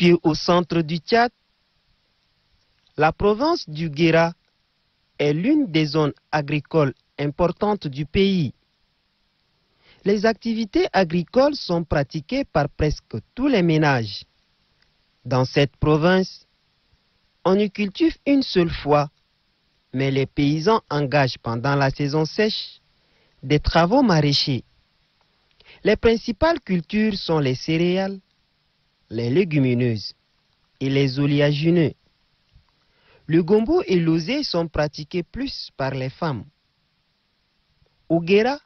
Située au centre du Tchad, la province du Guéra est l'une des zones agricoles importantes du pays. Les activités agricoles sont pratiquées par presque tous les ménages. Dans cette province, on y cultive une seule fois, mais les paysans engagent pendant la saison sèche des travaux maraîchers. Les principales cultures sont les céréales, les légumineuses et les oléagineux. Le gombo et l'osé sont pratiqués plus par les femmes. Au Guéra,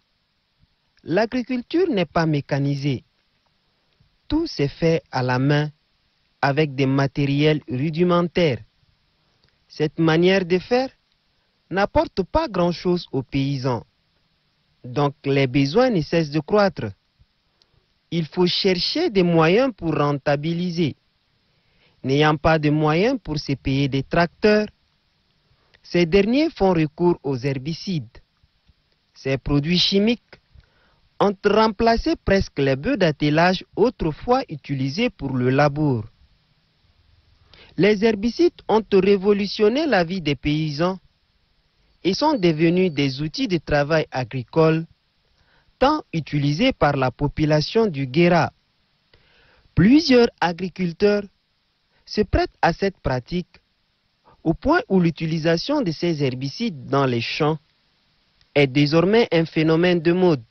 l'agriculture n'est pas mécanisée. Tout s'est fait à la main avec des matériels rudimentaires. Cette manière de faire n'apporte pas grand-chose aux paysans. Donc les besoins ne cessent de croître. Il faut chercher des moyens pour rentabiliser. N'ayant pas de moyens pour se payer des tracteurs, ces derniers font recours aux herbicides. Ces produits chimiques ont remplacé presque les bœufs d'attelage autrefois utilisés pour le labour. Les herbicides ont révolutionné la vie des paysans et sont devenus des outils de travail agricole tant utilisés par la population du Guéra. Plusieurs agriculteurs se prêtent à cette pratique au point où l'utilisation de ces herbicides dans les champs est désormais un phénomène de mode.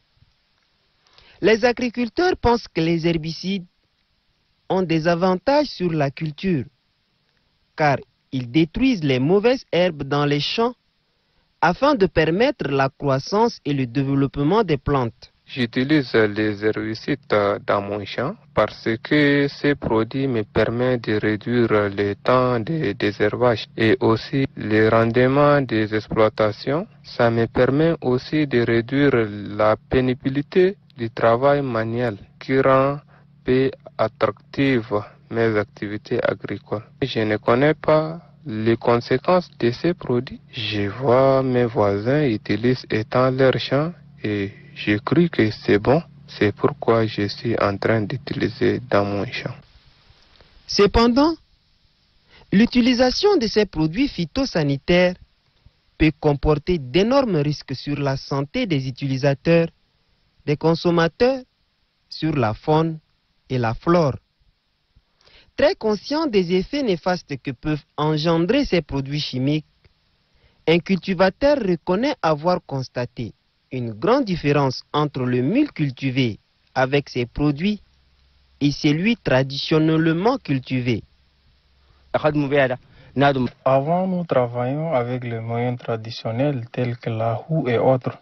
Les agriculteurs pensent que les herbicides ont des avantages sur la culture, car ils détruisent les mauvaises herbes dans les champs afin de permettre la croissance et le développement des plantes. J'utilise les herbicides dans mon champ parce que ces produits me permettent de réduire le temps de désherbage et aussi le rendement des exploitations. Ça me permet aussi de réduire la pénibilité du travail manuel qui rend peu attractive mes activités agricoles. Je ne connais pas les conséquences de ces produits. Je vois mes voisins utilisent étant leur champ et j'ai cru que c'est bon. C'est pourquoi je suis en train d'utiliser dans mon champ. Cependant, l'utilisation de ces produits phytosanitaires peut comporter d'énormes risques sur la santé des utilisateurs, des consommateurs, sur la faune et la flore. Très conscient des effets néfastes que peuvent engendrer ces produits chimiques, un cultivateur reconnaît avoir constaté une grande différence entre le mil cultivé avec ces produits et celui traditionnellement cultivé. Avant, nous travaillions avec les moyens traditionnels tels que la houe et autres.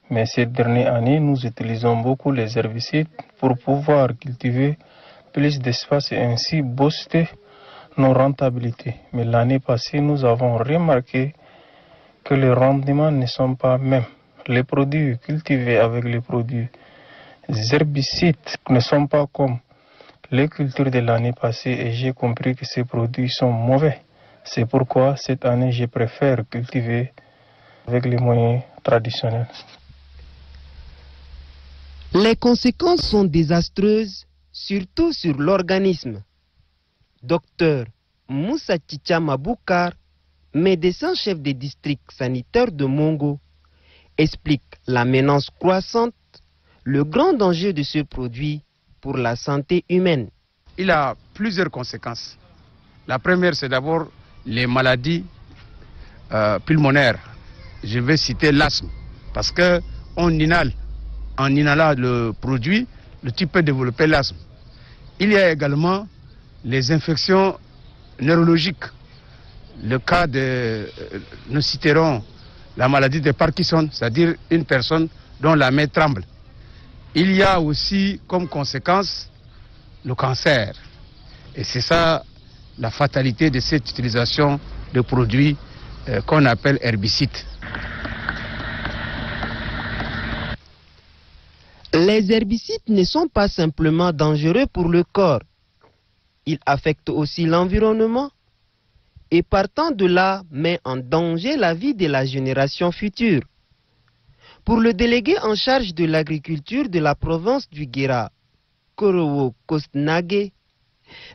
Mais ces dernières années, nous utilisons beaucoup les herbicides pour pouvoir cultiver plus d'espace et ainsi booster nos rentabilités. Mais l'année passée, nous avons remarqué que les rendements ne sont pas mêmes. Les produits cultivés avec les produits herbicides ne sont pas comme les cultures de l'année passée et j'ai compris que ces produits sont mauvais. C'est pourquoi cette année, je préfère cultiver avec les moyens traditionnels. Les conséquences sont désastreuses, surtout sur l'organisme. Docteur Moussa Tchicha Maboukar, médecin-chef des districts sanitaires de Mongo, explique la menace croissante, le grand danger de ce produit pour la santé humaine. Il a plusieurs conséquences. La première, c'est d'abord les maladies pulmonaires. Je vais citer l'asthme, parce qu'on inhale. En inhalant le produit, le type peut développer l'asthme. Il y a également les infections neurologiques. Le cas de, nous citerons la maladie de Parkinson, c'est-à-dire une personne dont la main tremble. Il y a aussi comme conséquence le cancer. Et c'est ça la fatalité de cette utilisation de produits qu'on appelle herbicides. Les herbicides ne sont pas simplement dangereux pour le corps. Ils affectent aussi l'environnement et partant de là, met en danger la vie de la génération future. Pour le délégué en charge de l'agriculture de la province du Guéra, Korowo Kostnage,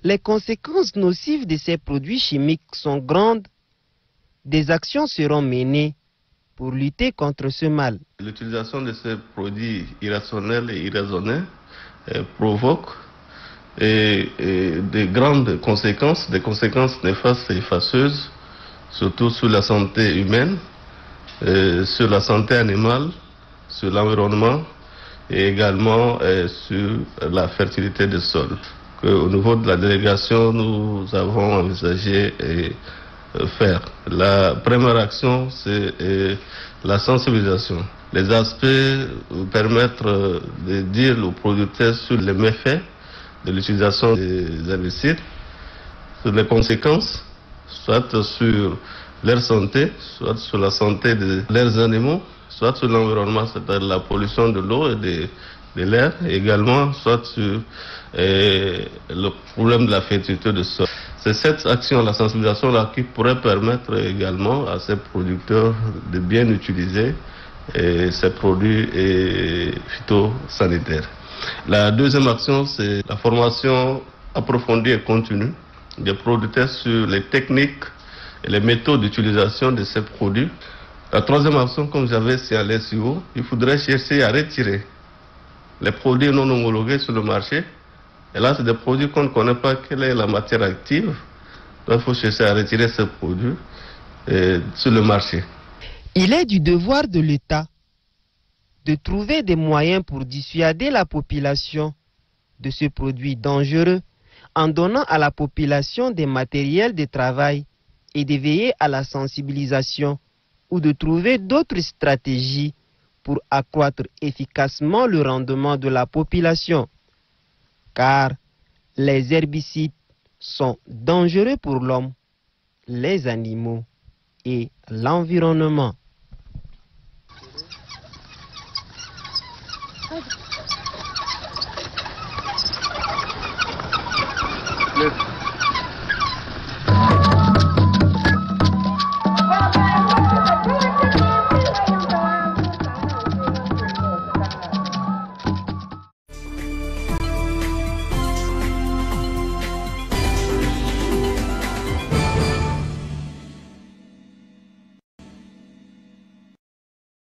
les conséquences nocives de ces produits chimiques sont grandes. Des actions seront menées pour lutter contre ce mal. L'utilisation de ces produits irrationnels et irraisonnés provoque de grandes conséquences, des conséquences néfastes et fâcheuses, surtout sur la santé humaine, sur la santé animale, sur l'environnement et également sur la fertilité des sols. Au niveau de la délégation, nous avons envisagé faire. La première action, c'est la sensibilisation. Les aspects permettre de dire aux producteurs sur les méfaits de l'utilisation des herbicides, sur les conséquences, soit sur leur santé, soit sur la santé de leurs animaux, soit sur l'environnement, c'est-à-dire la pollution de l'eau et de l'air, et également soit sur le problème de la fertilité du sol. C'est cette action, la sensibilisation-là, qui pourrait permettre également à ces producteurs de bien utiliser ces produits phytosanitaires. La deuxième action, c'est la formation approfondie et continue des producteurs sur les techniques et les méthodes d'utilisation de ces produits. La troisième action, comme j'avais signalé sur haut, il faudrait chercher à retirer les produits non homologués sur le marché. Et là, c'est des produits qu'on ne connaît pas quelle est la matière active. Donc, il faut chercher à retirer ces produits sur le marché. Il est du devoir de l'État de trouver des moyens pour dissuader la population de ce produit dangereux en donnant à la population des matériels de travail et de veiller à la sensibilisation ou de trouver d'autres stratégies pour accroître efficacement le rendement de la population. Car les herbicides sont dangereux pour l'homme, les animaux et l'environnement.